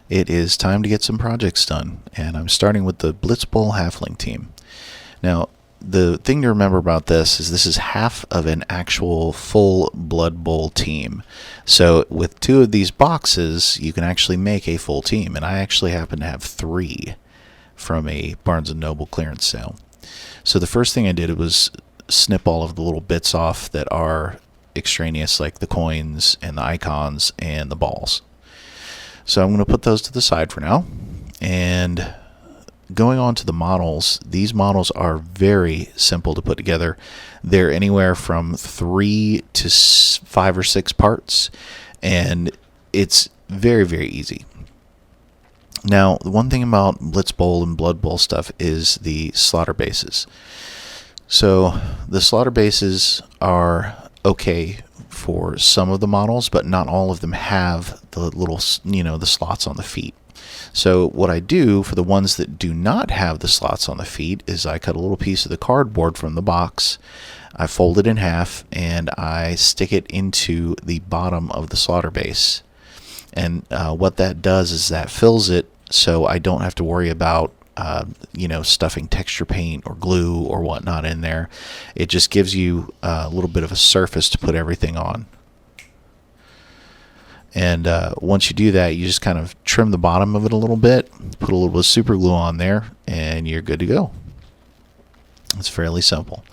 it is time to get some projects done, and I'm starting with the Blitz Bowl Halfling team. Now, the thing to remember about this is half of an actual full Blood Bowl team. So with 2 of these boxes, you can actually make a full team, and I actually happen to have 3 from a Barnes & Noble clearance sale. So the first thing I did was snip all of the little bits off that are extraneous, like the coins and the icons and the balls. So I'm going to put those to the side for now. And going on to the models, these models are very simple to put together. They're anywhere from 3 to 5 or 6 parts, and it's very, very easy. Now, the one thing about Blitz Bowl and Blood Bowl stuff is the slaughter bases. So the slaughter bases are okay for some of the models, but not all of them have the little, the slots on the feet. So what I do for the ones that do not have the slots on the feet is I cut a little piece of the cardboard from the box, I fold it in half, and I stick it into the bottom of the slaughter base. And what that does is that fills it so I don't have to worry about stuffing texture paint or glue or whatnot in there. It just gives you a little bit of a surface to put everything on. And once you do that, you just kind of trim the bottom of it a little bit, put a little bit of super glue on there, and you're good to go. It's fairly simple.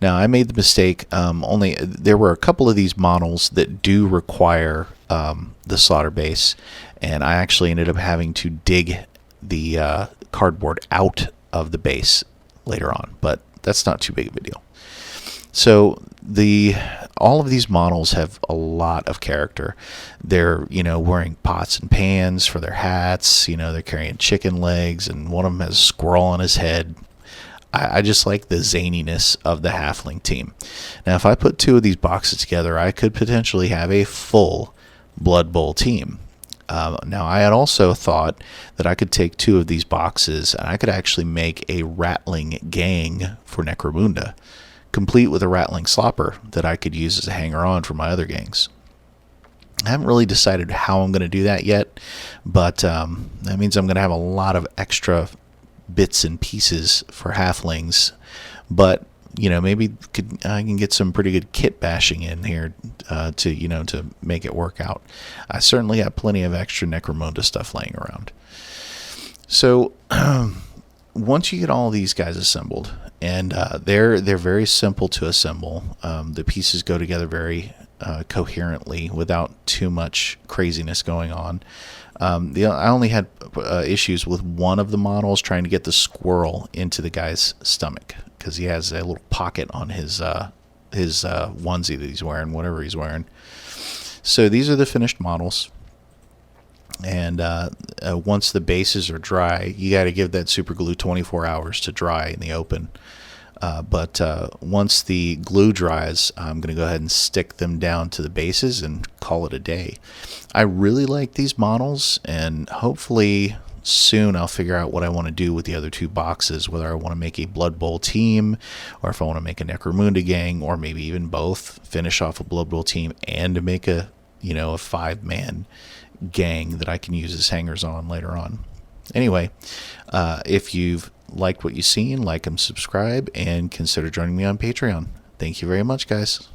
Now, I made the mistake, there were a couple of these models that do require the slaughter base, and I actually ended up having to dig the cardboard out of the base later on, but that's not too big of a deal. So all of these models have a lot of character. They're wearing pots and pans for their hats. They're carrying chicken legs, and one of them has a squirrel on his head. I just like the zaniness of the Halfling team. Now, if I put 2 of these boxes together, I could potentially have a full Blood Bowl team. Now, I had also thought that I could take 2 of these boxes and I could actually make a rattling gang for Necromunda, complete with a rattling slopper that I could use as a hanger-on for my other gangs. I haven't really decided how I'm going to do that yet, but that means I'm going to have a lot of extra bits and pieces for Halflings, but maybe I can get some pretty good kit bashing in here to make it work out. I certainly got plenty of extra Necromunda stuff laying around. So once you get all these guys assembled, and they're very simple to assemble, the pieces go together very coherently without too much craziness going on. I only had issues with one of the models trying to get the squirrel into the guy's stomach, because he has a little pocket on his onesie that he's wearing, whatever he's wearing. So these are the finished models. And once the bases are dry, you got to give that super glue 24 hours to dry in the open. But once the glue dries, I'm going to go ahead and stick them down to the bases and call it a day. I really like these models, and hopefully soon I'll figure out what I want to do with the other 2 boxes, whether I want to make a Blood Bowl team, or if I want to make a Necromunda gang, or maybe even both, finish off a Blood Bowl team and make a 5-man gang that I can use as hangers on later on. Anyway, if you've liked what you've seen, like and subscribe, and consider joining me on Patreon. Thank you very much, guys.